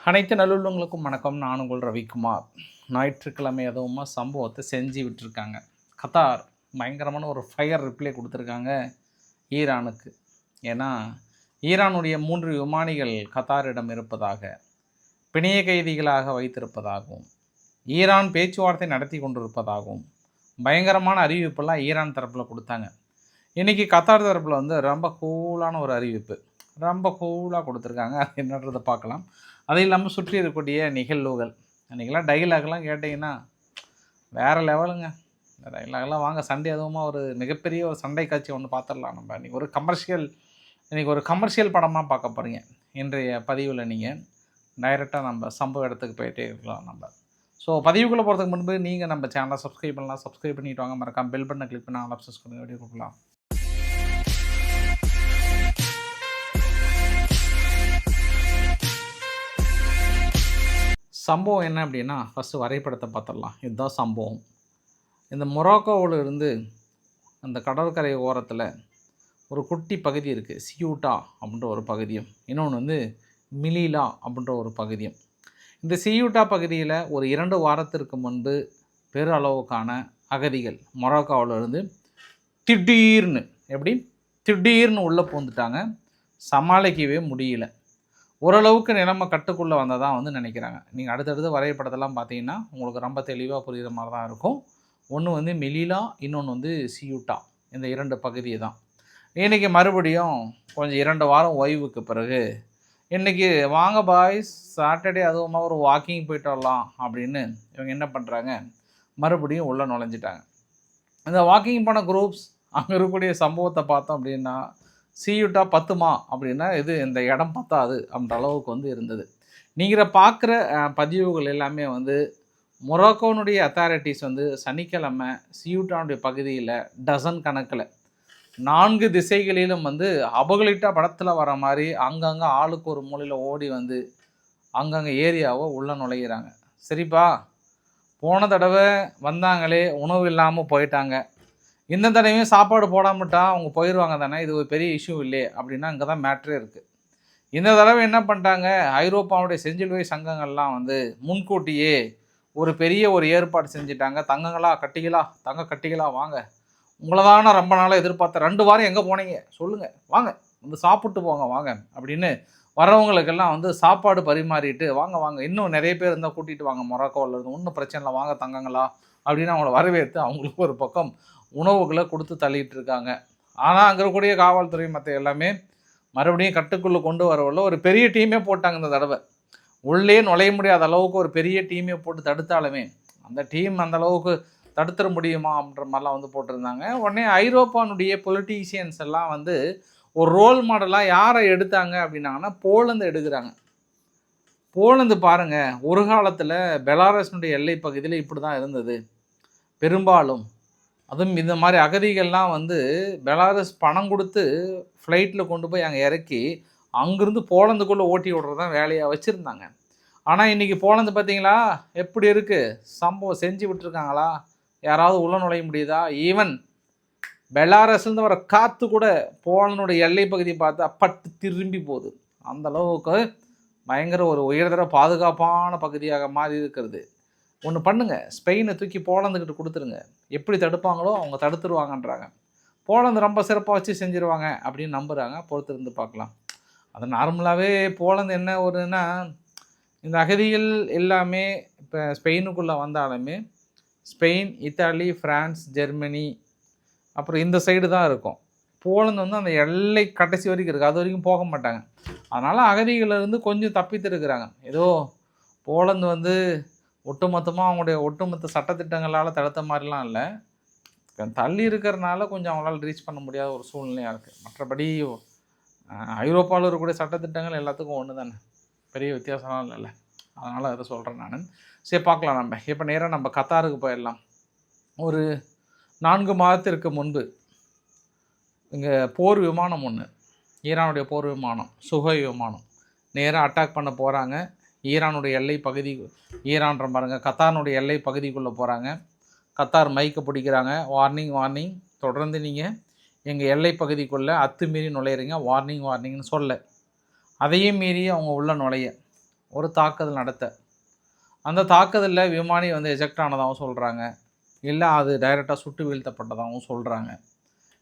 அனைத்து நல்லுள்ளங்களுக்கும் வணக்கம். நான் உங்கள் ரவிக்குமார். ஞாயிற்றுக்கிழமை அதுவுமா சம்பவத்தை செஞ்சு விட்டுருக்காங்க. கத்தார் பயங்கரமான ஒரு ஃபயர் ரிப்ளை கொடுத்துருக்காங்க ஈரானுக்கு. ஏன்னா ஈரானுடைய 3 விமானிகள் கத்தாரிடம் இருப்பதாக, பிணைய கைதிகளாக வைத்திருப்பதாகவும், ஈரான் பேச்சுவார்த்தை நடத்தி கொண்டிருப்பதாகவும் பயங்கரமான அறிவிப்பெல்லாம் ஈரான் தரப்பில் கொடுத்தாங்க. இன்றைக்கி கத்தார் தரப்பில் ரொம்ப கூலான ஒரு அறிவிப்பு, ரொம்ப கூலாக கொடுத்துருக்காங்க. அது என்னன்றதை பார்க்கலாம். அது இல்லாமல் சுற்றி இருக்கக்கூடிய நிகழ்வுகள், அன்றைக்கெல்லாம் டைலாக்லாம் கேட்டிங்கன்னா வேறு லெவலுங்க. இந்த டைலாக்லாம் வாங்க சண்டே அதுவுமா ஒரு மிகப்பெரிய ஒரு சண்டை காட்சி ஒன்று பார்த்துடலாம். நம்ம இன்றைக்கி ஒரு கமர்ஷியல் படமாக பார்க்க போகிறீங்க. இன்றைய பதிவில் நீங்கள் டைரெக்டாக நம்ம சம்பவ இடத்துக்கு போயிட்டே இருக்கலாம். நம்ம பதிவுக்குள்ளே போகிறதுக்கு முன்பு நீங்கள் நம்ம சேனலை சப்ஸ்கிரைப் பண்ணலாம். சப்ஸ்கிரைப் பண்ணிட்டு வாங்க. மறக்காம பெல் பட்டனை கிளிக் பண்ணி ஆல் ஆப்ஷன்ஸ் கொடுங்க. வீடியோ கொடுக்கலாம். சம்பவம் என்ன அப்படின்னா, ஃபஸ்ட்டு வரைபடத்தை பார்த்துடலாம். இதுதான் சம்பவம். இந்த மொராக்கோவில் இருந்து அந்த கடற்கரை ஓரத்தில் ஒரு குட்டி பகுதி இருக்குது, சியூட்டா அப்படின்ற ஒரு பகுதியும், இன்னொன்று மிலிலா அப்படின்ற ஒரு பகுதியும். இந்த சியூட்டா பகுதியில் ஒரு 2 வாரத்திற்கு முன்பு பெரு அளவுக்கான அகதிகள் மொராக்கோவில் இருந்து திடீர்னு உள்ளே பூந்துட்டாங்க. சமாளிக்கவே முடியல. ஓரளவுக்கு நிலைமை கட்டுக்குள்ளே வந்ததாக நினைக்கிறாங்க. நீங்கள் அடுத்தடுத்து வரைபடத்தெல்லாம் பார்த்தீங்கன்னா உங்களுக்கு ரொம்ப தெளிவாக புரிகிற மாதிரி தான் இருக்கும். ஒன்று மெலிலா, இன்னொன்று சியூட்டா. இந்த 2 பகுதி தான். இன்றைக்கி மறுபடியும் கொஞ்சம் 2 வாரம் ஓய்வுக்கு பிறகு இன்றைக்கி வாங்க பாய்ஸ், சாட்டர்டே அதுவுமா ஒரு வாக்கிங் போயிட்டு வரலாம் அப்படின்னு இவங்க என்ன பண்ணுறாங்க, மறுபடியும் உள்ளே நுழைஞ்சிட்டாங்க. இந்த வாக்கிங் போன குரூப்ஸ் அங்கே இருக்கக்கூடிய சம்பவத்தை பார்த்தோம் அப்படின்னா, சியூட்டா பத்துமா அப்படின்னா இது இந்த இடம் பத்தாது அப்படின்ற அளவுக்கு இருந்தது. நீங்கள் பார்க்குற பதிவுகள் எல்லாமே மொராக்கோனுடைய அத்தாரிட்டிஸ் சனிக்கிழமை சியூட்டானுடைய பகுதியில் டசன் கணக்கில் 4 திசைகளிலும் அபகலிட்டா படத்தில் வர மாதிரி அங்கங்கே ஆளுக்கு ஒரு மூலையில் ஓடி அங்கங்கே ஏரியாவை உள்ளே நுழையிறாங்க. சரிப்பா, போன தடவை வந்தாங்களே உணவு இல்லாமல் போயிட்டாங்க, இந்த தடவையும் சாப்பாடு போடாமட்டா அவங்க போயிடுவாங்க தானே, இது ஒரு பெரிய இஷ்யூ இல்லையே அப்படின்னா இங்கே தான் மேட்ரே இருக்குது. இந்த தடவை என்ன பண்ணிட்டாங்க, ஐரோப்பாவுடைய செஞ்சிலுவை சங்கங்கள்லாம் முன்கூட்டியே ஒரு பெரிய ஏற்பாடு செஞ்சுட்டாங்க. தங்க கட்டிகளா வாங்க, உங்களை தானே ரொம்ப நாளாக எதிர்பார்த்த, 2 வாரம் எங்கே போனீங்க சொல்லுங்கள், வாங்க சாப்பிட்டு போங்க வாங்க அப்படின்னு வரவங்களுக்கெல்லாம் சாப்பாடு பரிமாறிட்டு வாங்க இன்னும் நிறைய பேர் இருந்தால் கூட்டிகிட்டு வாங்க, மொராக்கோவில் இருந்து ஒன்றும் பிரச்சனை இல்லை, வாங்க தங்கங்களா அப்படின்னு அவங்கள வரவேற்று அவங்களுக்கு ஒரு பக்கம் உணவுகளை கொடுத்து தள்ளிட்டு இருக்காங்க. ஆனால் அங்கே இருக்கக்கூடிய காவல்துறை மற்ற எல்லாமே மறுபடியும் கட்டுக்குள்ளே கொண்டு வரவில்லை. ஒரு பெரிய டீமே போட்டாங்க. இந்த தடவை உள்ளே நுழைய முடியாத அளவுக்கு ஒரு பெரிய டீமே போட்டு தடுத்தாலுமே அந்த டீம் அந்த அளவுக்கு தடுத்துட முடியுமா அப்படின்ற மாதிரிலாம் போட்டிருந்தாங்க. உடனே ஐரோப்பானுடைய பொலிட்டீஷியன்ஸ் எல்லாம் ஒரு ரோல் மாடலாக யாரை எடுத்தாங்க அப்படின்னாங்கன்னா போலந்து எடுக்கிறாங்க. போலந்து பாருங்கள், ஒரு காலத்தில் பெலாரஸினுடைய எல்லை பகுதியில் இப்படி தான் இருந்தது. பெரும்பாலும் அதுவும் இந்த மாதிரி அகதிகள்லாம் பெலாரஸ் பணம் கொடுத்து ஃப்ளைட்டில் கொண்டு போய் அங்கே இறக்கி அங்கேருந்து போலந்துக்குள்ளே ஓட்டி விடுறது தான் வேலையாக வச்சுருந்தாங்க. ஆனால் இன்றைக்கி போலந்து பார்த்தீங்களா எப்படி இருக்குது, சம்பவம் செஞ்சு விட்டுருக்காங்களா, யாராவது உள்ள நுழைய முடியுதா? ஈவன் பெலாரஸ்லேருந்து வர காற்று கூட போலனுடைய எல்லை பகுதி பார்த்தா பட்டு திரும்பி போகுது. அந்தளவுக்கு பயங்கர ஒரு உயர்தர பாதுகாப்பான பகுதியாக மாறி இருக்கிறது. ஒன்று பண்ணுங்கள், ஸ்பெயினை தூக்கி போலந்துக்கிட்ட கொடுத்துருங்க, எப்படி தடுப்பாங்களோ அவங்க தடுத்துருவாங்கன்றாங்க. போலந்து ரொம்ப சிறப்பாக வச்சு செஞ்சுருவாங்க அப்படின்னு நம்புகிறாங்க. பொறுத்திருந்து பார்க்கலாம். அது நார்மலாகவே போலந்து என்ன ஒருன்னா, இந்த அகதிகள் எல்லாமே இப்போ ஸ்பெயினுக்குள்ளே வந்தாலுமே ஸ்பெயின், இத்தாலி, ஃப்ரான்ஸ், ஜெர்மனி அப்புறம் இந்த சைடு தான் இருக்கும். போலந்து அந்த எல்லை கடைசி வரைக்கும் இருக்குது, அது வரைக்கும் போக மாட்டாங்க. அதனால் அகதிகளிலிருந்து கொஞ்சம் தப்பித்து இருக்கிறாங்க. ஏதோ போலந்து ஒட்டுமொத்தமாக அவங்களுடைய ஒட்டுமொத்த சட்டத்திட்டங்களால் தடுத்த மாதிரிலாம் இல்லை, தள்ளி இருக்கிறனால கொஞ்சம் அவங்களால ரீச் பண்ண முடியாத ஒரு சூழ்நிலையாக இருக்குது. மற்றபடி ஐரோப்பாவில் இருக்கக்கூடிய சட்டத்திட்டங்கள் எல்லாத்துக்கும் ஒன்று தானே, பெரிய வித்தியாசம்லாம் இல்லைல்ல. அதனால் அதை சொல்கிறேன் நான். சரி பார்க்கலாம். நம்ம இப்போ நேராக நம்ம கத்தாருக்கு போயிடலாம். ஒரு 4 மாதத்திற்கு முன்பு இங்கே போர் விமானம் ஒன்று, ஈரானுடைய போர் விமானம், சுகோய் விமானம் நேராக அட்டாக் பண்ண போகிறாங்க. ஈரானுடைய எல்லை பகுதி, ஈரான்ற பாருங்க கத்தாருடைய எல்லை பகுதிக்குள்ளே போகிறாங்க. கத்தார் மைக்கை பிடிக்கிறாங்க, வார்னிங், தொடர்ந்து நீங்கள் எங்கள் எல்லை பகுதிக்குள்ளே அத்துமீறி நுழையிறீங்க, வார்னிங்னு சொல்ல, அதையும் மீறி அவங்க உள்ள நுழைய ஒரு தாக்குதல் நடத்த. அந்த தாக்குதலில் விமானி வந்து எஜெக்ட் ஆனதாகவும் சொல்கிறாங்க, இல்லை அது டைரெக்டாக சுட்டு வீழ்த்தப்பட்டதாகவும் சொல்கிறாங்க.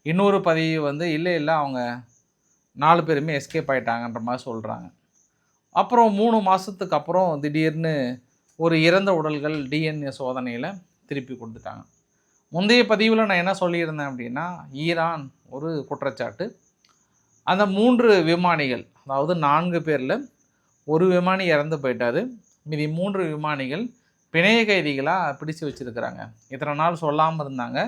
இன்னொரு பதிவு வந்து இல்லை அவங்க 4 பேருமே எஸ்கேப் ஆகிட்டாங்கன்ற மாதிரி சொல்கிறாங்க. அப்புறம் 3 மாதத்துக்கு அப்புறம் திடீர்னு ஒரு இறந்த உடல்கள் டிஎன்ஏ சோதனையில் திருப்பி கொடுத்துட்டாங்க. முந்தைய பதிவில் நான் என்ன சொல்லியிருந்தேன் அப்படின்னா, ஈரான் ஒரு குற்றச்சாட்டு, அந்த 3 விமானிகள், அதாவது 4 பேரில் ஒரு விமானி இறந்து போயிட்டார், மீதி 3 விமானிகள் பிணைய கைதிகளாக பிடிச்சு வச்சுருக்கிறாங்க. இத்தனை நாள் சொல்லாமல் இருந்தாங்க.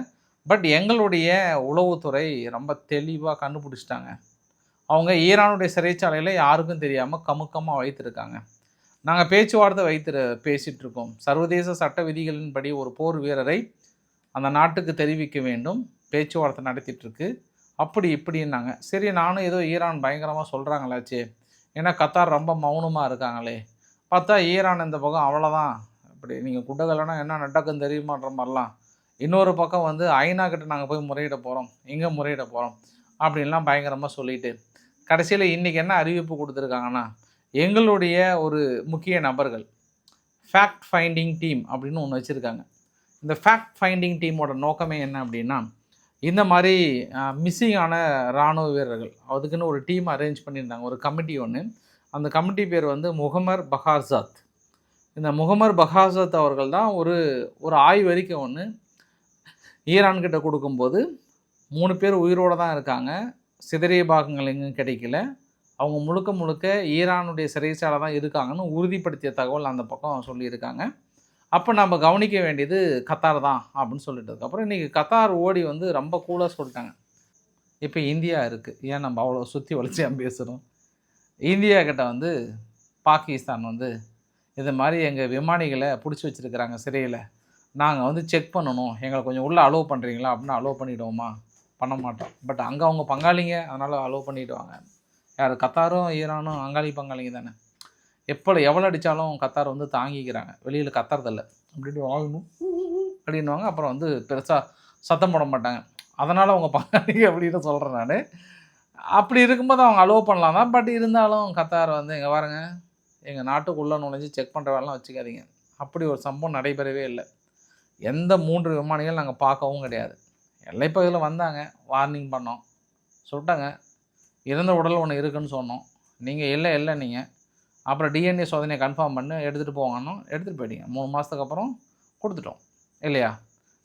பட் எங்களுடைய உளவுத்துறை ரொம்ப தெளிவாக கண்டுபிடிச்சிட்டாங்க. அவங்க ஈரானுடைய சிறைச்சாலையில் யாருக்கும் தெரியாமல் கமுக்கமாக வைத்திருக்காங்க. நாங்கள் பேச்சுவார்த்தை பேசிகிட்ருக்கோம். சர்வதேச சட்ட விதிகளின்படி ஒரு போர் வீரரை அந்த நாட்டுக்கு தெரிவிக்க வேண்டும், பேச்சுவார்த்தை நடத்திட்டுருக்கு, அப்படி இப்படின்னாங்க. சரி, நானும் ஏதோ ஈரான் பயங்கரமாக சொல்கிறாங்களாச்சே, ஏன்னா கத்தார் ரொம்ப மௌனமாக இருக்காங்களே, பார்த்தா ஈரான் இந்த பக்கம் அவ்வளோதான், இப்படி நீங்கள் குட்டகலைன்னா என்ன நடக்குன்னு தெரியுமான்ற மாதிரிலாம். இன்னொரு பக்கம் வந்து ஐநா கிட்ட நாங்கள் போய் முறையிட போகிறோம், எங்கே முறையிட போகிறோம் அப்படின்லாம் பயங்கரமாக சொல்லிட்டு, கடைசியில் இன்றைக்கி என்ன அறிவிப்பு கொடுத்துருக்காங்கன்னா, எங்களுடைய ஒரு முக்கிய நபர்கள் ஃபேக்ட் ஃபைண்டிங் டீம் அப்படின்னு ஒன்று வச்சுருக்காங்க. இந்த ஃபேக்ட் ஃபைண்டிங் டீமோட நோக்கமே என்ன அப்படின்னா, இந்த மாதிரி மிஸ்ஸிங் ஆன இராணுவ வீரர்கள், அதுக்குன்னு ஒரு டீம் அரேஞ்ச் பண்ணியிருந்தாங்க, ஒரு கமிட்டி ஒன்று. அந்த கமிட்டி பேர் வந்து முகமர் பஹார்சாத். இந்த முகமர் பஹார்சாத் அவர்கள் தான் ஒரு ஆய்வறிக்கை ஒன்று ஈரான்கிட்ட கொடுக்கும்போது 3 பேர் உயிரோடு தான் இருக்காங்க, சிதறிய பாகங்கள் எங்கேயும் கிடைக்கல, அவங்க முழுக்க ஈரானுடைய சிறைச்சாலை தான் இருக்காங்கன்னு உறுதிப்படுத்திய தகவல் அந்த பக்கம் சொல்லியிருக்காங்க. அப்போ நம்ம கவனிக்க வேண்டியது கத்தார் தான் அப்படின்னு சொல்லிட்டதுக்கப்புறம் இன்றைக்கி கத்தார் ஓடி வந்து ரொம்ப கூலாக சொல்லிட்டாங்க. இப்போ இந்தியா இருக்குது, ஏன் நம்ம அவ்வளோ சுற்றி வளைச்சியாக பேசுகிறோம். இந்தியா கிட்ட வந்து பாகிஸ்தான் வந்து இது மாதிரி எங்கள் விமானிகளை பிடிச்சி வச்சுருக்கிறாங்க சிறையில், நாங்கள் வந்து செக் பண்ணணும், எங்களை கொஞ்சம் உள்ளே அலோவ் பண்ணுறீங்களா அப்படின்னு அலோவ் பண்ணிவிடுவோமா, பண்ண மாட்டோம். பட் அங்கே அவங்க பங்காளிங்க, அதனால் அலோவ் பண்ணிவிடுவாங்க. யார், கத்தாரும் ஈரானும் பங்காளிங்க தானே. எவ்வளோ அடித்தாலும் கத்தார் வந்து தாங்கிக்கிறாங்க, வெளியில் கத்துறதில்ல, அப்படின்ட்டு வாங்கணும் அப்படின்வாங்க. அப்புறம் வந்து பெருசாக சத்தம் போட மாட்டாங்க, அதனால் அவங்க பங்காளிங்க அப்படின்னு சொல்கிறேன் நான். அப்படி இருக்கும்போது அவங்க அலோவ் பண்ணலாம் தான். பட் இருந்தாலும் கத்தார் வந்து எங்கே பாருங்க, எங்கள் நாட்டுக்குள்ளே நுழைஞ்சி செக் பண்ணுற வேலைலாம் வச்சுக்காதீங்க, அப்படி ஒரு சம்பவம் நடைபெறவே இல்லை. எந்த 3 விமானிகள் நாங்கள் பார்க்கவும் கிடையாது. எல்லைப்பகுதியில் வந்தாங்க, வார்னிங் பண்ணோம், சொல்லிட்டாங்க, இறந்த உடல் ஒன்று இருக்குதுன்னு சொன்னோம், நீங்கள் இல்லை நீங்கள் அப்புறம் டிஎன்ஏ சோதனையை கன்ஃபார்ம் பண்ணி எடுத்துகிட்டு போவாங்கன்னு எடுத்துகிட்டு போயிட்டீங்க. 3 மாதத்துக்கு அப்புறம் கொடுத்துட்டோம் இல்லையா.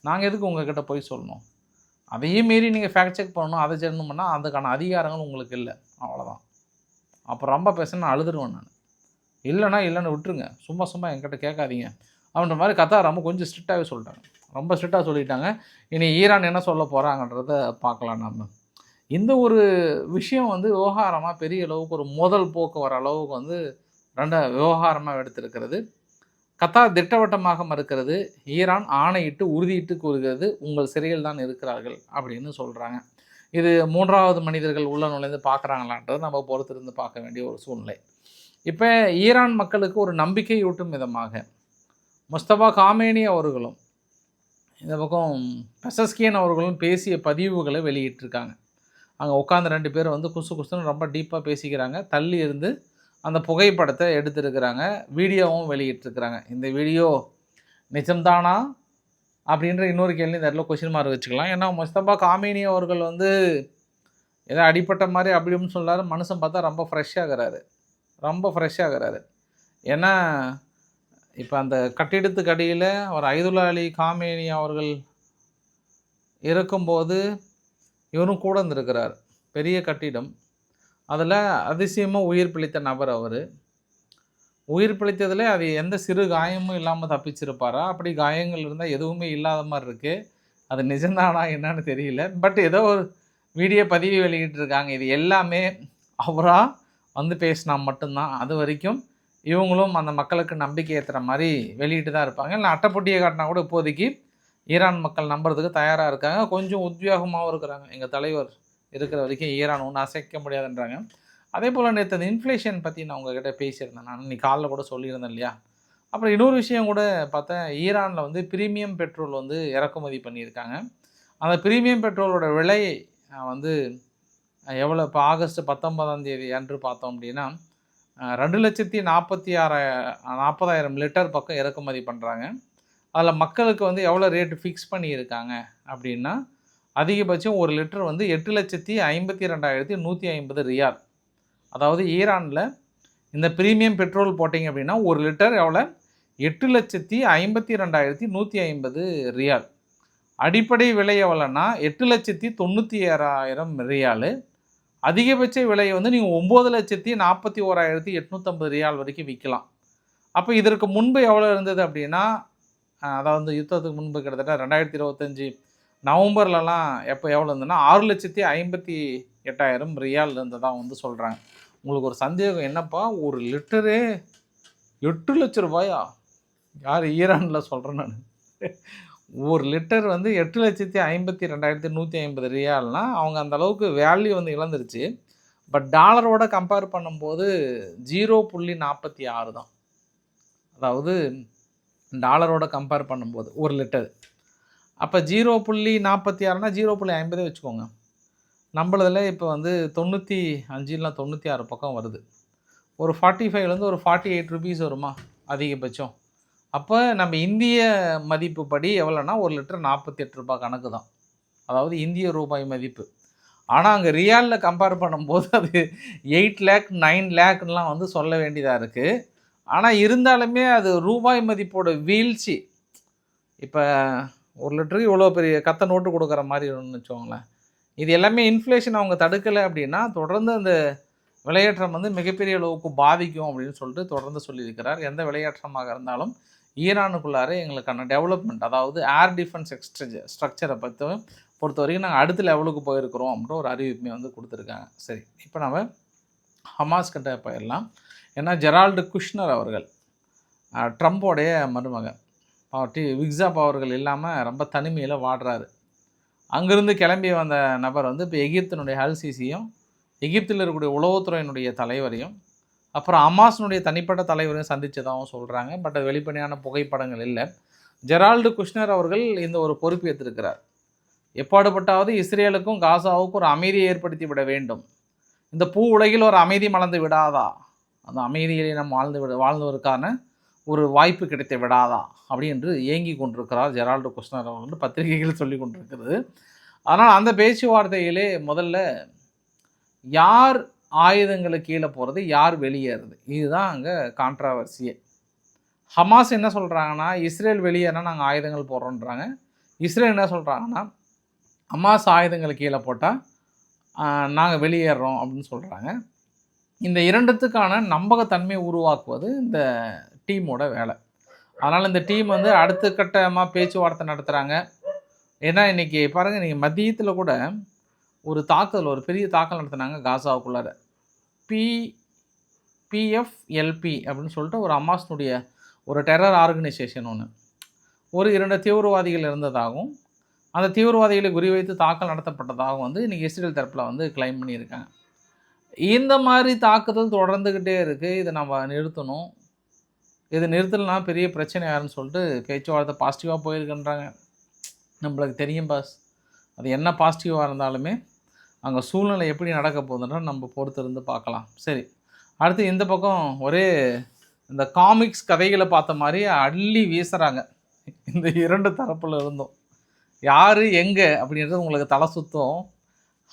நாங்கள் எதுக்கு உங்கள்கிட்ட போய் சொல்லணும், அதையும் மீறி நீங்கள் ஃபேக்ட் செக் பண்ணணும், அதை செக் பண்ணால் அதுக்கான அதிகாரங்கள் உங்களுக்கு இல்லை, அவ்வளோதான். அப்புறம் ரொம்ப பேசுனா அழுதுருவேன் நான். இல்லைன்னு விட்டுருங்க, சும்மா என்கிட்ட கேட்காதீங்க அப்படின்ற மாதிரி கத்தார் ரொம்ப கொஞ்சம் ஸ்ட்ரிக்டாகவே சொல்லிட்டாங்க, ரொம்ப ஸ்ட்ரிக்டாக சொல்லிட்டாங்க. இனி ஈரான் என்ன சொல்ல போகிறாங்கன்றத பார்க்கலாம். நம்ம இந்த ஒரு விஷயம் வந்து விவகாரமாக பெரிய அளவுக்கு ஒரு முதல் போக்கு வர அளவுக்கு வந்து விவகாரமாக எடுத்திருக்கிறது. கத்தார் திட்டவட்டமாக மறுக்கிறது, ஈரான் ஆணையிட்டு உறுதியிட்டு கூறுகிறது உங்கள் சிறையில் தான் இருக்கிறார்கள் அப்படின்னு சொல்கிறாங்க. இது 3வது மனிதர்கள் உள்ள நுழைந்து பார்க்குறாங்களான்றது நம்ம பொறுத்திருந்து பார்க்க வேண்டிய ஒரு சூழ்நிலை. இப்போ ஈரான் மக்களுக்கு ஒரு நம்பிக்கையூட்டும் விதமாக முஸ்தபா காமேனி அவர்களும் இந்த பக்கம் பெசஸ்கியன் அவர்களும் பேசிய பதிவுகளை வெளியிட்டிருக்காங்க. அங்கே உட்காந்து 2 பேர் வந்து குசுன்னு ரொம்ப டீப்பாக பேசிக்கிறாங்க, தள்ளி இருந்து அந்த புகைப்படத்தை எடுத்துருக்கிறாங்க, வீடியோவும் வெளியிட்டிருக்கிறாங்க. இந்த வீடியோ நிஜம்தானா அப்படின்ற இன்னொரு கேள்வி இந்த இடத்துல கொஸ்டின் மார்க் வச்சுக்கலாம். ஏன்னா முஸ்தபா காமேனி அவர்கள் வந்து ஏதோ அடிப்பட்ட மாதிரி அப்படின்னு சொல்லாரு, மனுஷன் பார்த்தா ரொம்ப ஃப்ரெஷ்ஷாகிறாரு. ஏன்னா இப்போ அந்த கட்டிடத்துக்கு அடியில் ஒரு ஐதுல்லா அலி காமேனி அவர்கள் இருக்கும்போது இவரும் கூட இருந்திருக்கிறார். பெரிய கட்டிடம், அதில் அதிசயமாக உயிர் பிழைத்த நபர் அவர். உயிர் பிழைத்ததில் அது எந்த சிறு காயமும் இல்லாமல் தப்பிச்சிருப்பாரா, அப்படி காயங்கள் இருந்தால் எதுவுமே இல்லாத மாதிரி இருக்குது. அது நிஜம்தானா என்னன்னு தெரியல. பட் ஏதோ ஒரு வீடியோ பதிவு வெளியிட்டிருக்காங்க. இது எல்லாமே அவராக வந்து பேசினா மட்டும்தான். அது வரைக்கும் இவங்களும் அந்த மக்களுக்கு நம்பிக்கை ஏற்றுற மாதிரி வெளியிட்டு தான் இருப்பாங்க. இல்லை அட்டைப்பொட்டியை காட்டினா கூட இப்போதைக்கு ஈரான் மக்கள் நம்புறதுக்கு தயாராக இருக்காங்க, கொஞ்சம் உத்வேகமாகவும் இருக்கிறாங்க. எங்கள் தலைவர் இருக்கிற வரைக்கும் ஈரான் ஒன்றும் அசைக்க முடியாதுன்றாங்க. அதே போல் நேற்று அந்த இன்ஃப்ளேஷன் பற்றி நான் உங்கள்கிட்ட பேசியிருந்தேன், நான் இன்னைக்கு காலைல கூட சொல்லியிருந்தேன் இல்லையா. அப்புறம் இன்னொரு விஷயம் கூட பார்த்தேன், ஈரானில் வந்து ப்ரீமியம் பெட்ரோல் வந்து இறக்குமதி பண்ணியிருக்காங்க. அந்த ப்ரீமியம் பெட்ரோலோட விலை வந்து எவ்வளோ, இப்போ ஆகஸ்ட் 19ஆம் தேதி அன்று பார்த்தோம் அப்படின்னா 2,46,40,000 லிட்டர் பக்கம் இறக்குமதி பண்ணுறாங்க. அதில் மக்களுக்கு வந்து எவ்வளோ ரேட்டு ஃபிக்ஸ் பண்ணியிருக்காங்க அப்படின்னா, அதிகபட்சம் ஒரு லிட்டர் வந்து 8,52,150 ரியால். அதாவது ஈரானில் இந்த ப்ரீமியம் பெட்ரோல் போட்டிங்க அப்படின்னா ஒரு லிட்டர் எவ்வளோ? 8,52,150 ரியால். அடிப்படை விலை எவ்வளோன்னா 8,96,000 ரியாலு. அதிகபட்ச விலையை வந்து நீங்கள் 9,41,850 ரியால் வரைக்கும் விற்கலாம். அப்போ இதற்கு முன்பு எவ்வளோ இருந்தது அப்படின்னா, அதாவது யுத்தத்துக்கு முன்பு கிட்டத்தட்ட 2025 நவம்பர்லலாம் எப்போ எவ்வளோ இருந்ததுன்னா 6,58,000 ரியால் இருந்ததாக வந்து சொல்கிறாங்க. உங்களுக்கு ஒரு சந்தேகம், என்னப்பா ஒரு லிட்டரே 8 லட்ச ரூபாயா? யார் ஈரானில் சொல்கிறேன் நான். ஒரு லிட்டர் வந்து 8,52,150 ரியால்னால் அவங்க அந்த அளவுக்கு வேல்யூ வந்து இழந்துருச்சு. பட் டாலரோட கம்பேர் பண்ணும்போது 0.46 தான். அதாவது டாலரோட கம்பேர் பண்ணும்போது ஒரு லிட்டர். அப்போ 0.46னா 0.50 வச்சுக்கோங்க. நம்மளதில் இப்போ வந்து 95 96 பக்கம் வருது. ஒரு 45லேருந்து ஒரு 48 ருபீஸ் வருமா அதிகபட்சம். அப்போ நம்ம இந்திய மதிப்பு படி எவ்வளோனா ஒரு லிட்டர் 48 ரூபாய் கணக்கு தான். அதாவது இந்திய ரூபாய் மதிப்பு. ஆனால் அங்கே ரியாலில் கம்பேர் பண்ணும்போது அது 8 லேக் 9 லேக்லாம் வந்து சொல்ல வேண்டியதாக இருக்குது. ஆனால் இருந்தாலுமே அது ரூபாய் மதிப்போட வீழ்ச்சி. இப்போ ஒரு லிட்டருக்கு இவ்வளோ பெரிய கத்த நோட்டு கொடுக்குற மாதிரி ஒன்று வச்சுக்கோங்களேன். இது எல்லாமே இன்ஃப்ளேஷன் அவங்க தடுக்கலை அப்படின்னா தொடர்ந்து அந்த விலையேற்றம் வந்து மிகப்பெரிய அளவுக்கு பாதிக்கும் அப்படின்னு சொல்லிட்டு தொடர்ந்து சொல்லியிருக்கிறார். எந்த விலையேற்றமாக இருந்தாலும் ஈரானுக்குள்ளார எங்களுக்கான டெவலப்மெண்ட், அதாவது ஏர் டிஃபென்ஸ் ஸ்ட்ரக்சரை பொறுத்த வரைக்கும் நாங்கள் அடுத்த லெவலுக்கு போயிருக்கிறோம் அப்படின்ற ஒரு அறிவிப்பை வந்து கொடுத்துருக்காங்க. சரி, இப்போ நம்ம ஹமாஸ் கிட்ட போயிடலாம். ஏன்னா ஜெரால்டு குஷ்னர் அவர்கள் ட்ரம்போடைய மருமகன் விக்ஸாப் அவர்கள் இல்லாமல் ரொம்ப தனிமையில் வாடுறாரு. அங்கேருந்து கிளம்பி வந்த நபர் வந்து இப்போ எகிப்தினுடைய அல்சிசியும் எகிப்தில் இருக்கக்கூடிய உளவுத்துறையினுடைய தலைவரையும் அப்புறம் ஹமாஸினுடைய தனிப்பட்ட தலைவரையும் சந்தித்ததாகவும் சொல்கிறாங்க. பட் அது வெளிப்படையான புகைப்படங்கள் இல்லை. ஜெரால்டு குஷ்னர் அவர்கள் இந்த ஒரு பொறுப்பு ஏற்றிருக்கிறார். எப்பாடுபட்டாவது இஸ்ரேலுக்கும் காசாவுக்கும் ஒரு அமைதியை ஏற்படுத்தி விட வேண்டும். இந்த பூ உலகில் ஒரு அமைதி மலர்ந்து விடாதா, அந்த அமைதியிலே நாம் வாழ்ந்ததற்கான ஒரு வாய்ப்பு கிடைத்து விடாதா அப்படி என்று ஏங்கி கொண்டிருக்கிறார் ஜெரால்டு குஷ்னர் அவர்கள் பத்திரிகைகள் சொல்லி கொண்டிருக்கிறது. ஆனால் அந்த பேச்சுவார்த்தையிலே முதல்ல யார் ஆயுதங்களுக்கு கீழே போகிறது, யார் வெளியேறது, இதுதான் அங்கே கான்ட்ராவர்சியே. ஹமாஸ் என்ன சொல்கிறாங்கன்னா, இஸ்ரேல் வெளியேறினா நாங்கள் ஆயுதங்கள் போடுறோன்றாங்க. இஸ்ரேல் என்ன சொல்கிறாங்கன்னா, ஹமாஸ் ஆயுதங்களுக்கு கீழே போட்டால் நாங்கள் வெளியேறோம் அப்படின்னு சொல்கிறாங்க. இந்த இரண்டுத்துக்கான நம்பகத்தன்மையை உருவாக்குவது இந்த டீமோட வேலை. அதனால் இந்த டீம் வந்து அடுத்த கட்டமாக பேச்சுவார்த்தை நடத்துகிறாங்க. ஏன்னா இன்றைக்கி பாருங்கள், இன்றைக்கி மதியத்தில் கூட ஒரு தாக்குதல், ஒரு பெரிய தாக்கல் நடத்தினாங்க காசாவுக்குள்ளார. பிஎஃப்எல்பி அப்படின்னு சொல்லிட்டு ஒரு ஹமாஸ்னுடைய ஒரு டெரர் ஆர்கனைசேஷன் ஒன்று, ஒரு 2 தீவிரவாதிகள் இருந்ததாகவும் அந்த தீவிரவாதிகளை குறிவைத்து தாக்கல் நடத்தப்பட்டதாகவும் வந்து இன்றைக்கி இஸ்ரேல் தரப்பில் வந்து கிளைம் பண்ணியிருக்காங்க. இந்த மாதிரி தாக்குதல் தொடர்ந்துக்கிட்டே இருக்குது. இதை நம்ம நிறுத்தணும். இது நிறுத்தலைனா பெரிய பிரச்சனை யாருன்னு சொல்லிட்டு பேச்சுவார்த்தை பாசிட்டிவாக போயிருக்குன்றாங்க. நம்மளுக்கு தெரியும் பாஸ், அது என்ன பாசிட்டிவாக இருந்தாலுமே அங்கே சூழ்நிலை எப்படி நடக்க போகுதுன்ற நம்ம பொறுத்திருந்து பார்க்கலாம். சரி, அடுத்து இந்த பக்கம் ஒரே இந்த காமிக்ஸ் கதைகளை பார்த்த மாதிரி அள்ளி வீசுகிறாங்க இந்த 2 தரப்பில் இருந்தும். யார் எங்கே அப்படின்றது உங்களுக்கு தலை சுத்தம்.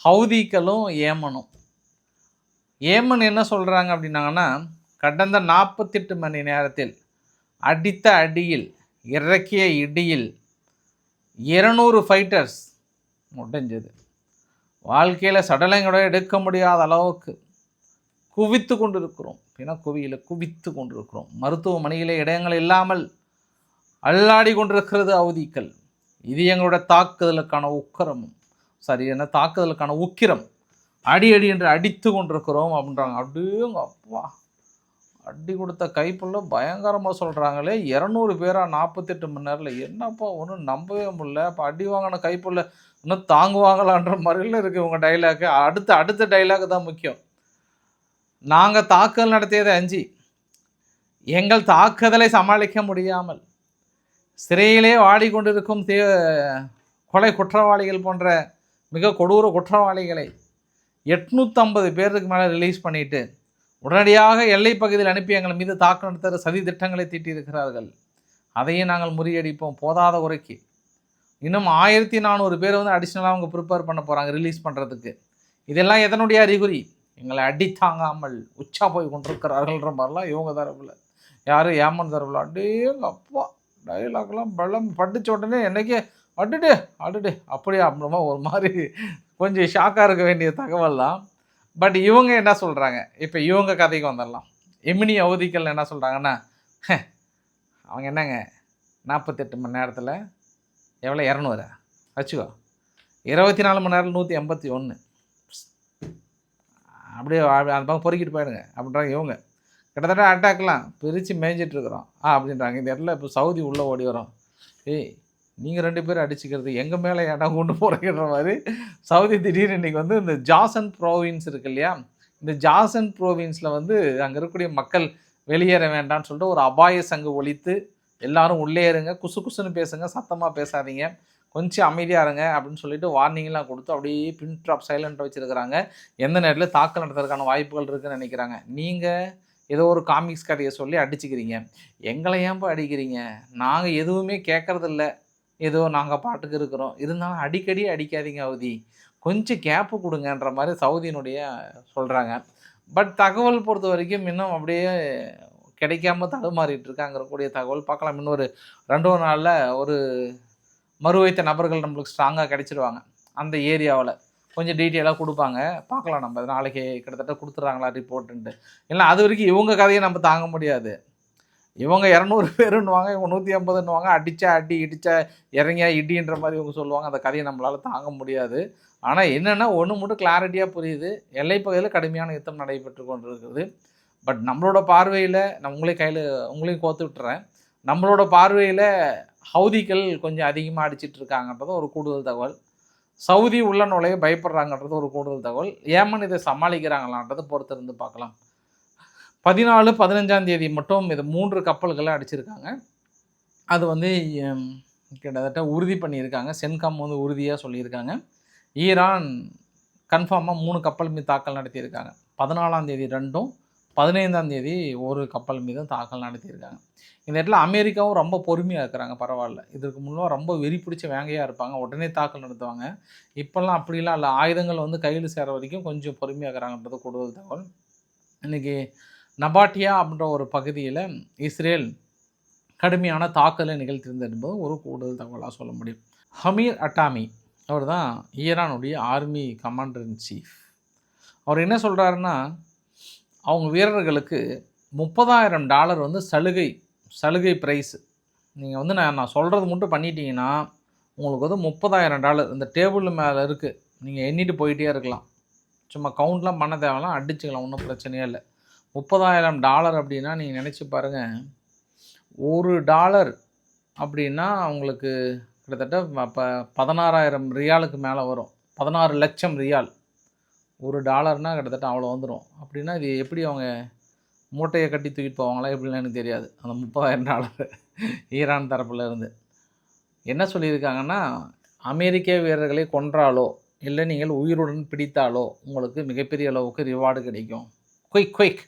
ஹவுதிகளும் ஏமனும். ஏமன் என்ன சொல்கிறாங்க அப்படின்னாங்கன்னா, கடந்த 48 மணி நேரத்தில் அடித்த அடியில் இறக்கிய இடியில் 200 ஃபைட்டர்ஸ் முடிஞ்சது. வாழ்க்கையில் சடலங்களோட எடுக்க முடியாத அளவுக்கு குவித்து கொண்டு இருக்கிறோம். பிணக்குவியில் குவித்து கொண்டிருக்கிறோம். மருத்துவமனையிலே இடங்கள் இல்லாமல் அல்லாடி கொண்டிருக்கிறது ஹவுதிகள். இது எங்களோட தாக்குதலுக்கான தாக்குதலுக்கான உக்கிரம். அடி அடி என்று அடித்து கொண்டிருக்கிறோம் அப்படின்றாங்க. அப்படியே அப்பா அடி கொடுத்த கைப்புள்ள பயங்கரமாக சொல்கிறாங்களே. 200 பேரா 48 மணி நேரத்தில், என்னப்பா ஒன்றும் நம்பவே முடியல. அப்போ அடி வாங்கின கைப்புள்ள இன்னும் தாங்குவாங்களான்ற மாதிரில இருக்குது உங்கள் டைலாக்கு. அடுத்த டைலாக் தான் முக்கியம். நாங்கள் தாக்குதல் நடத்தியதை அஞ்சி எங்கள் தாக்குதலை சமாளிக்க முடியாமல் சிறையிலே வாடிக்கொண்டிருக்கும் கொலை குற்றவாளிகள் போன்ற மிக கொடூர குற்றவாளிகளை 850 பேருக்கு மேலே ரிலீஸ் பண்ணிவிட்டு உடனடியாக எல்லை பகுதியில் அனுப்பி எங்கள் மீது தாக்கு நடத்த சதி திட்டங்களை தீட்டியிருக்கிறார்கள். அதையும் நாங்கள் முறியடிப்போம். போதாத குறைக்கு இன்னும் 1400 பேர் வந்து அடிஷ்னலாக அவங்க ப்ரிப்பேர் பண்ண போகிறாங்க ரிலீஸ் பண்ணுறதுக்கு. இதெல்லாம் எதனுடைய அறிகுறி? எங்களை அடித்தாங்காமல் உச்சா போய் கொண்டிருக்கிறார்கள்ன்ற மாதிரிலாம் இவங்க தரப்பில், யார் ஏமன் தரப்பில் அப்பா டைலாக்லாம் பலம் படித்த உடனே என்றைக்கே அடுடே அப்படியா அப்படிமா ஒரு மாதிரி கொஞ்சம் ஷாக்காக இருக்க வேண்டிய தகவல் தான். பட் இவங்க என்ன சொல்கிறாங்க, இப்போ இவங்க கதைக்கு வந்துடலாம். எமினி அவதிகள் என்ன சொல்கிறாங்கன்னா, அவங்க என்னங்க 48 மணி நேரத்தில் எவ்வளோ 200 வச்சுக்கோ, 24 மணி நேரம் 181 அப்படியே அந்த பக்கம் பொறுக்கிட்டு போயிடுங்க அப்படின்றாங்க இவங்க. கிட்டத்தட்ட அட்டாக்லாம் பிரித்து மேய்ஞ்சிட்ருக்குறோம் அப்படின்றாங்க. இந்த இடத்துல இப்போ சவுதி உள்ளே ஓடி வரோம். ஏய் நீங்கள் 2 பேரும் அடிச்சுக்கிறது எங்கள் மேலே இடம் கொண்டு போகிறீன்ற மாதிரி சவுதி திடீர்னு இன்றைக்கி வந்து இந்த ஜாசன் ப்ரோவின்ஸ் இருக்கு இல்லையா, இந்த ஜாசன் ப்ரோவின்ஸில் வந்து அங்கே இருக்கக்கூடிய மக்கள் வெளியேற வேண்டாம்னு சொல்லிட்டு ஒரு அபாய சங்கு ஒழித்து எல்லாரும் உள்ளே இருங்க, குசு குசுன்னு பேசுங்க, சத்தமாக பேசாதீங்க, கொஞ்சம் அமைதியாக இருங்க அப்படின்னு சொல்லிட்டு வார்னிங்லாம் கொடுத்து அப்படியே பின் ட்ராப் சைலண்ட்டாக வச்சுருக்கிறாங்க. எந்த நேரத்தில் தாக்கல் நடத்துறதுக்கான வாய்ப்புகள் இருக்குதுன்னு நினைக்கிறாங்க. நீங்கள் ஏதோ ஒரு காமிக்ஸ் கதையை சொல்லி அடிச்சுக்கிறீங்க, எங்களை ஏன்பா அடிக்கிறீங்க? நாங்கள் எதுவுமே கேட்குறதில்ல, ஏதோ நாங்கள் பாட்டுக்கு இருக்கிறோம், இருந்தாலும் அடிக்கடி அடிக்காதீங்க அவதி, கொஞ்சம் கேப்பு கொடுங்கன்ற மாதிரி சவுதியினுடைய சொல்கிறாங்க. பட் தகவல் பொறுத்த வரைக்கும் இன்னும் அப்படியே கிடைக்காம தடுமாறிட்டு இருக்காங்கக்கூடிய தகவல் பார்க்கலாம். இன்னொரு 2 நாளில் ஒரு மறுவைத்த நபர்கள் நம்மளுக்கு ஸ்ட்ராங்காக கிடைச்சிடுவாங்க. அந்த ஏரியாவில் கொஞ்சம் டீட்டெயிலாக கொடுப்பாங்க, பார்க்கலாம். நம்ம நாளைக்கு கிட்டத்தட்ட கொடுத்துட்றாங்களா ரிப்போர்ட்டுன்ட்டு. இல்லை அது வரைக்கும் இவங்க கதையை நம்ம தாங்க முடியாது. இவங்க 200 பேருன்னுவாங்க, இவங்க 150ன்னுவாங்க, அடித்தா அடி இடித்தா இறங்கியா இடின்ற மாதிரி இவங்க சொல்லுவாங்க. அந்த கதையை நம்மளால் தாங்க முடியாது. ஆனால் என்னென்னா ஒன்று மட்டும் கிளாரிட்டியாக புரியுது, எல்லைப்பகுதியில் கடுமையான யுத்தம் நடைபெற்று கொண்டு இருக்குது. பட் நம்மளோட பார்வையில் நான் உங்களையும் கோத்து விட்டுறேன், நம்மளோட பார்வையில் ஹவுதிகள் கொஞ்சம் அதிகமாக அடிச்சிட்ருக்காங்கன்றது ஒரு கூடுதல் தகவல். சவுதி உள்ள நுழைய பயப்படுறாங்கன்றது ஒரு கூடுதல் தகவல். ஏமன் இதை சமாளிக்கிறாங்களான்றதை பொறுத்திருந்து பார்க்கலாம். 14, 15ஆம் தேதி மட்டும் இது 3 கப்பல்களை அடிச்சிருக்காங்க. அது வந்து கிட்டத்தட்ட உறுதி பண்ணியிருக்காங்க. சென்காம் வந்து உறுதியாக சொல்லியிருக்காங்க. ஈரான் கன்ஃபார்மாக 3 கப்பல் மீது தாக்கல் நடத்தியிருக்காங்க. 14ஆம் தேதி 2ம் 15ஆம் தேதி ஒரு கப்பல் மீதும் தாக்கல் நடத்தியிருக்காங்க. இந்த இடத்துல அமெரிக்காவும் ரொம்ப பொறுமையாக இருக்கிறாங்க. பரவாயில்ல, இதற்கு முன்னே ரொம்ப வெறி பிடிச்ச வேங்கையாக இருப்பாங்க, உடனே தாக்கல் நடத்துவாங்க. இப்போல்லாம் அப்படிலாம் இல்லை, ஆயுதங்கள் வந்து கையில் சேர வரைக்கும் கொஞ்சம் பொறுமையாக இருக்கிறாங்கன்றது கூடுதல் தகவல். இன்றைக்கி நபாட்டியா அப்படின்ற ஒரு பகுதியில் இஸ்ரேல் கடுமையான தாக்கலை நிகழ்த்தியிருந்தது என்பது ஒரு கூடுதல் தகவலாக சொல்ல முடியும். ஹமீர் அட்டாமி அவர் தான் ஈரானுடைய ஆர்மி கமாண்டர் இன் சீஃப். அவர் என்ன சொல்கிறாருன்னா, அவங்க வீரர்களுக்கு $30,000 வந்து சலுகை ப்ரைஸு. நீங்கள் வந்து நான் சொல்கிறது மட்டும் பண்ணிட்டீங்கன்னா உங்களுக்கு வந்து $30,000 இந்த டேபிள் மேலே இருக்குது, நீங்கள் எண்ணிட்டு போயிட்டே இருக்கலாம், சும்மா கவுண்ட்லாம் பண்ண தேவைலாம், அடிச்சுக்கலாம், ஒன்றும் பிரச்சனையே இல்லை. $30,000 அப்படின்னா நீங்கள் நினச்சி பாருங்கள், $1 அப்படின்னா உங்களுக்கு கிட்டத்தட்ட இப்போ 16,000 ரியாலுக்கு மேலே வரும். 16 லட்சம் ரியால். $1 கிட்டத்தட்ட அவ்வளோ வந்துடும். அப்படின்னா இது எப்படி அவங்க மூட்டையை கட்டி தூக்கிட்டு போவாங்களா எப்படின்னு எனக்கு தெரியாது. அந்த $30,000 ஈரான் தரப்பில் இருந்து என்ன சொல்லியிருக்காங்கன்னா, அமெரிக்க வீரர்களை கொன்றாலோ இல்லை நீங்கள் உயிருடன் பிடித்தாலோ உங்களுக்கு மிகப்பெரிய அளவுக்கு ரிவார்டு கிடைக்கும். குயிக்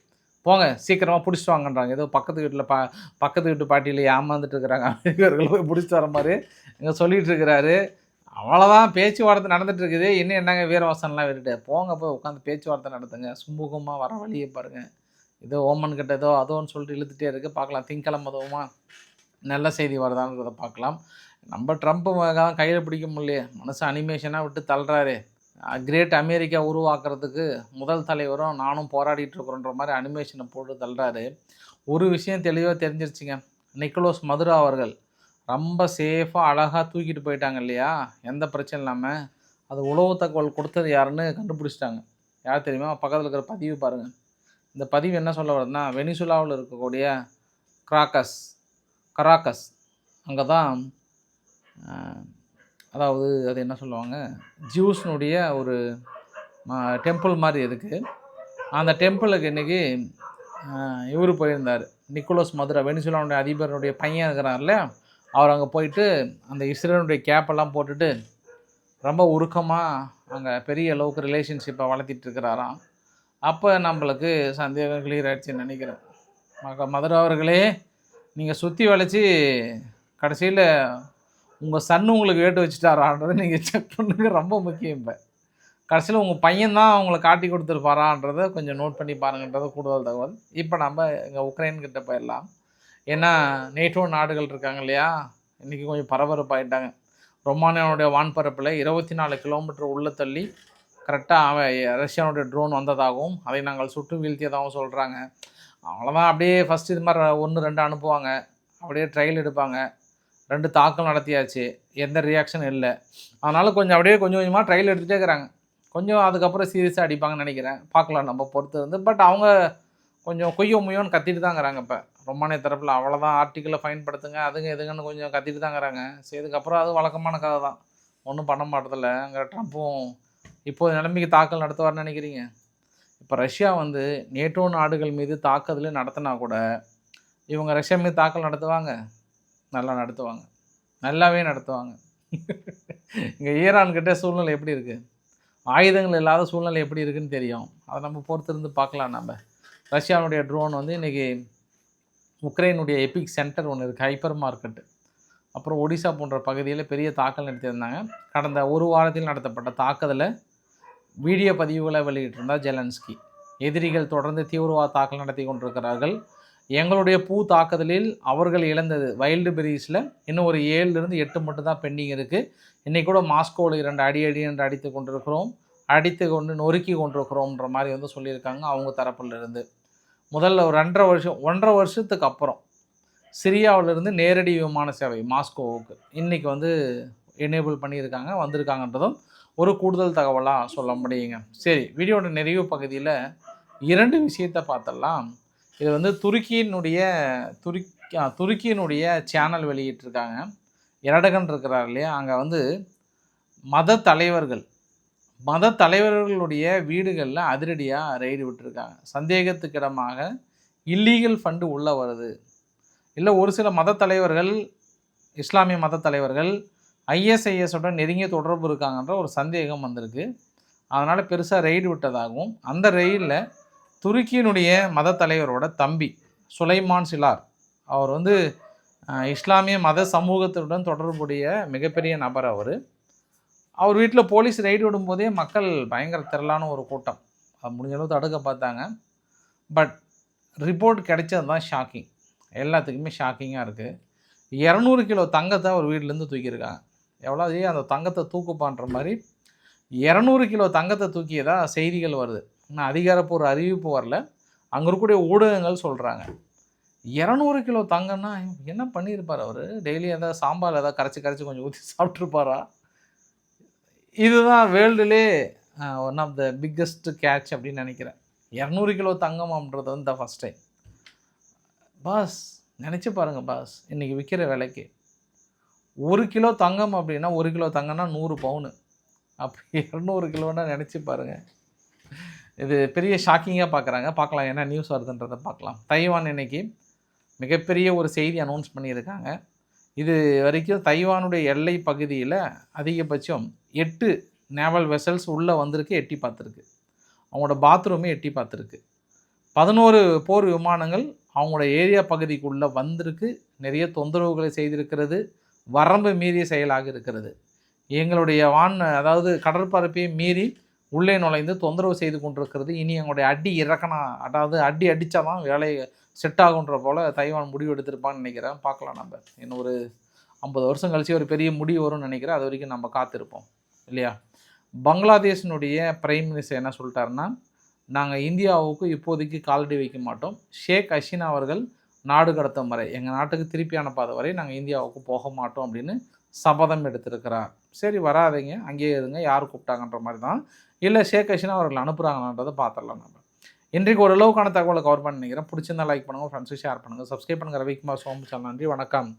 போங்க, சீக்கிரமாக பிடிச்சிட்டு வாங்கன்றாங்க. ஏதோ பக்கத்து வீட்டு பாட்டியில் ஏமாந்துட்டு இருக்கிறாங்க, அமெரிக்கர்கள் போய் பிடிச்சிட்டு வர மாதிரி இங்கே சொல்லிகிட்டு இருக்கிறாரு. அவ்வளோதான், பேச்சுவார்த்தை நடந்துகிட்ருக்குது, இன்னும் என்னங்க வீரவாசனெலாம் விட்டுட்டு போங்க, போய் உட்காந்து பேச்சுவார்த்தை நடத்துங்க, சுமூகமாக வர வழியை பாருங்கள். ஏதோ ஓமன் கிட்ட ஏதோ அதோன்னு சொல்லிட்டு இழுத்துட்டே இருக்குது, பார்க்கலாம் திங்கக்கிழமை அதுவுமா நல்ல செய்தி வருதான்றதை பார்க்கலாம். நம்ம ட்ரம்ப்பு தான் கையில் பிடிக்க முடியலையே, மனுஷன் அனிமேஷனாக விட்டு தள்ளுறாரு. கிரேட் அமெரிக்கா உருவாக்குறதுக்கு முதல் தலைவரும் நானும் போராடிட்டு இருக்கிறோன்ற மாதிரி அனிமேஷனை போட்டு தள்ளுறாரு. ஒரு விஷயம் தெளிவாக தெரிஞ்சிருச்சுங்க, நிக்கோலஸ் மதுரா அவர்கள் ரொம்ப சேஃபாக அழகாக தூக்கிட்டு போயிட்டாங்க இல்லையா, எந்த பிரச்சனை இல்லாமல். அது உளவு தகவல் கொடுத்தது யாருன்னு கண்டுபிடிச்சிட்டாங்க. யார் தெரியுமா? பக்கத்தில் இருக்கிற பதிவு பாருங்கள். இந்த பதிவு என்ன சொல்ல வருதுன்னா, வெனிசுலாவில் இருக்கக்கூடிய கராக்கஸ் அங்கே தான், அதாவது அது என்ன சொல்லுவாங்க, ஜூஸ்னுடைய ஒரு டெம்பிள் மாதிரி இருக்குது. அந்த டெம்பிளுக்கு இன்றைக்கி இவர் போயிருந்தார், நிக்கோலஸ் மதுரா, வெனிசுலாவுடைய அதிபருடைய பையன் இருக்கிறார்ல, அவர் அங்கே போயிட்டு அந்த இஸ்ரேலுடைய கேப்பெல்லாம் போட்டுட்டு ரொம்ப உருக்கமாக அங்கே பெரிய அளவுக்கு ரிலேஷன்ஷிப்பை வளர்த்திட்டு இருக்கிறாராம். அப்போ நம்மளுக்கு சந்தேகம் கிளியர் ஆகிடுச்சின்னு நினைக்கிறேன். மதுரை அவர்களே, நீங்கள் சுற்றி வளைச்சி கடைசியில் உங்கள் சன் உங்களுக்கு வேட்டு வச்சுட்டாரான்றதை நீங்கள் செக் பண்ணுங்க, ரொம்ப முக்கியம். இப்போ கடைசியில் உங்கள் பையன்தான் அவங்கள காட்டி கொடுத்துருப்பாரான்றதை கொஞ்சம் நோட் பண்ணி பாருங்கன்றது கூடுதல் தகவல். இப்போ நம்ம இங்கே உக்ரைன்கிட்ட போயிடலாம். ஏன்னா நேட்டோ நாடுகள் இருக்காங்க இல்லையா, இன்றைக்கி கொஞ்சம் பரபரப்பாயிட்டாங்க. ரொமானியாவுடைய வான்பரப்பில் 24 கிலோமீட்டர் உள்ள தள்ளி கரெக்டாக ரஷ்யாவுடைய ட்ரோன் வந்ததாகவும் அதை நாங்கள் சுட்டு வீழ்த்தியதாகவும் சொல்கிறாங்க. அவ்வளோதான். அப்படியே ஃபஸ்ட்டு இது மாதிரி 1-2 அனுப்புவாங்க, அப்படியே ட்ரையல் எடுப்பாங்க. 2 தாக்கல் நடத்தியாச்சு, எந்த ரியாக்ஷனும் இல்லை. அதனால் கொஞ்சம் கொஞ்சம் கொஞ்சமாக ட்ரையல் எடுத்துகிட்டே இருக்கிறாங்க. கொஞ்சம் அதுக்கப்புறம் சீரியஸாக அடிப்பாங்கன்னு நினைக்கிறேன். பார்க்கலாம், நம்ம பொறுத்து இருந்து. பட் அவங்க கொஞ்சம் முய்யோன்னு கத்திட்டு தாங்கிறாங்க. இப்போ ரொமானிய தரப்பில் அவ்வளோதான், ஆர்டிக்கிளை பயன்படுத்துங்க அதுங்க எதுங்கன்னு கொஞ்சம் கத்திட்டு தாங்கிறாங்க. சரி, இதுக்கப்புறம் அது வழக்கமான கதை தான், ஒன்றும் பண்ண மாட்டதில்ல. அங்கே ட்ரம்ப்பும் இப்போது நிலைமைக்கு தாக்கல் நடத்துவார்னு நினைக்கிறீங்க? இப்போ ரஷ்யா வந்து நேட்டோ நாடுகள் மீது தாக்குதல் நடத்தினா கூட இவங்க ரஷ்யா மீது தாக்கல் நடத்துவாங்க? நல்லா நடத்துவாங்க, நல்லாவே நடத்துவாங்க. இங்கே ஈரான்கிட்ட சூழ்நிலை எப்படி இருக்குது, ஆயுதங்கள் இல்லாத சூழ்நிலை எப்படி இருக்குதுன்னு தெரியும். அதை நம்ம பொறுத்திருந்து பார்க்கலாம். நம்ம ரஷ்யாவுடைய ட்ரோன் வந்து இன்றைக்கி உக்ரைனுடைய எபிக் சென்டர் ஒன்று இருக்குது, ஹைப்பர் மார்க்கெட்டு, அப்புறம் ஒடிசா போன்ற பகுதியில் பெரிய தாக்கல் நடத்தியிருந்தாங்க. கடந்த ஒரு வாரத்தில் நடத்தப்பட்ட தாக்குதலை வீடியோ பதிவுகளை வெளியிட்டிருந்தார் ஜெலன்ஸ்கி. எதிரிகள் தொடர்ந்து தீவிரவாத தாக்கல் நடத்தி கொண்டிருக்கிறார்கள். எங்களுடைய தாக்குதலில் அவர்கள் இழந்தது வைல்டு பெரிஸில் இன்னும் ஒரு 7-8 மட்டும் தான் பெண்டிங் இருக்குது. இன்றைக்கி கூட மாஸ்கோவில் 2 அடி என்று அடித்து கொண்டிருக்கிறோம், அடித்து கொண்டு நொறுக்கி கொண்டிருக்கிறோம்ன்ற மாதிரி வந்து சொல்லியிருக்காங்க அவங்க தரப்பிலிருந்து. முதல்ல ஒரு 1.5 வருஷத்துக்கு அப்புறம் சிரியாவிலிருந்து நேரடி விமான சேவை மாஸ்கோவுக்கு இன்றைக்கி வந்து எனேபிள் பண்ணியிருக்காங்க, வந்திருக்காங்கன்றதும் ஒரு கூடுதல் தகவலாக சொல்ல முடியுங்க. சரி, வீடியோட நிறைவு பகுதியில் 2 விஷயத்தை பார்த்துடலாம். இது வந்து துருக்கியினுடைய சேனல் வெளியிட்டிருக்காங்க. எரடகன் இருக்கிறார் இல்லையா, அங்கே வந்து மத தலைவர்களுடைய வீடுகளில் அதிரடியாக ரெய்டு விட்டுருக்காங்க. சந்தேகத்துக்கிடமாக இல்லீகல் ஃபண்டு உள்ளே வருது, இல்லை ஒரு சில மத தலைவர்கள், இஸ்லாமிய மத தலைவர்கள் ISISோட நெருங்கிய தொடர்பு இருக்காங்கன்ற ஒரு சந்தேகம் வந்திருக்கு. அதனால் பெருசாக ரெய்டு விட்டதாகவும், அந்த ரெய்டில் துருக்கியினுடைய மத தலைவரோட தம்பி சுலைமான் சிலார், அவர் வந்து இஸ்லாமிய மத சமூகத்துடன் தொடர்புடைய மிகப்பெரிய நபர். அவர் வீட்டில் போலீஸ் ரெய்டு விடும்போதே மக்கள் பயங்கர திரளான ஒரு கூட்டம், அது முடிஞ்ச அளவு தடுக்க பார்த்தாங்க. பட் ரிப்போர்ட் கிடைச்சது தான் ஷாக்கிங், எல்லாத்துக்குமே ஷாக்கிங்காக இருக்குது. 200 கிலோ தங்கத்தை அவர் வீட்டிலேருந்து தூக்கியிருக்காங்க. எவ்வளோ அந்த தங்கத்தை தூக்குப்பான்ற மாதிரி 200 கிலோ தங்கத்தை தூக்கியதாக செய்திகள் வருது. ஆனால் அதிகாரப்பூர்வ அறிவிப்பு வரல, அங்கே இருக்கக்கூடிய ஊடகங்கள் சொல்கிறாங்க. 200 கிலோ தங்கம்னா என்ன பண்ணியிருப்பார் அவர்? டெய்லி ஏதாவது சாம்பார் ஏதாவது கரைச்சி கொஞ்சம் ஊற்றி சாப்பிட்ருப்பாரா? இதுதான் வேர்ல்டுலே one of the biggest catch அப்படின்னு நினைக்கிறேன். 200 கிலோ தங்கம் அப்படின்றது வந்து த ஃபஸ்ட் டைம். பாஸ் நினச்சி பாருங்கள் பாஸ், இன்றைக்கி விற்கிற விலைக்கு 1 கிலோ தங்கம் அப்படின்னா 1 கிலோ தங்கம்னா 100 பவுனு. அப்போ 200 கிலோன்னா நினச்சி பாருங்கள். இது பெரிய ஷாக்கிங்காக பார்க்கலாம், என்ன நியூஸ் வருதுன்றதை பார்க்கலாம். தைவான் இன்றைக்கி மிகப்பெரிய ஒரு செய்தி அனௌன்ஸ் பண்ணியிருக்காங்க. இது வரைக்கும் தைவானுடைய எல்லை பகுதியில் அதிகபட்சம் 8 நேவல் வெசல்ஸ் உள்ளே வந்திருக்கு, எட்டி பார்த்துருக்கு. அவங்களோட பாத்ரூமே எட்டி பார்த்துருக்கு. 11 போர் விமானங்கள் அவங்களோட ஏரியா பகுதிக்குள்ளே வந்திருக்கு, நிறைய தொந்தரவுகளை செய்திருக்கிறது, வரம்பு மீறிய செயலாக இருக்கிறது. எங்களுடைய அதாவது கடற்பரப்பையை மீறி உள்ளே நுழைந்து தொந்தரவு செய்து கொண்டிருக்கிறது. இனி எங்களுடைய அடி இறக்கணும், அதாவது அடி அடித்தா தான் வேலை செட் ஆகுன்ற போல் தைவான் முடிவு எடுத்திருப்பான்னு நினைக்கிறேன். பார்க்கலாம், நம்ம இன்னும் ஒரு 50 வருஷம் கழிச்சு ஒரு பெரிய முடிவு வரும்னு நினைக்கிறேன். அது வரைக்கும் நம்ம காத்திருப்போம் இல்லையா. பங்களாதேஷினுடைய பிரைம் மினிஸ்டர் என்ன சொல்லிட்டாருன்னா, நாங்கள் இந்தியாவுக்கு இப்போதைக்கு காலடி வைக்க மாட்டோம், ஷேக் ஹசீனா அவர்கள் நாடு கடத்தும் வரை, எங்கள் நாட்டுக்கு திருப்பி அனுப்பாத வரை நாங்கள் இந்தியாவுக்கு போக மாட்டோம் அப்படின்னு சபதம் எடுத்திருக்கிறார். சரி, வராதிங்க, அங்கேயே இருங்க, யார் கூப்பிட்டாங்கன்ற மாதிரி தான், இல்லை ஷேக் ஹசீனா அவர்கள் அனுப்புகிறாங்கன்றதை பார்த்துடலாம். நம்ம இன்றைக்கு ஓரளவுக்கான தகவலை கவர் பண்ணி நினைக்கிறேன். பிடிச்சிருந்தா லைக் பண்ணுங்கள், ஃப்ரெண்ட்ஸுக்கு ஷேர் பண்ணுங்கள், சப்ஸ்கிரைப் பண்ணுங்கள். ரவிக்குமார் சோமு சேனல். நன்றி, வணக்கம்.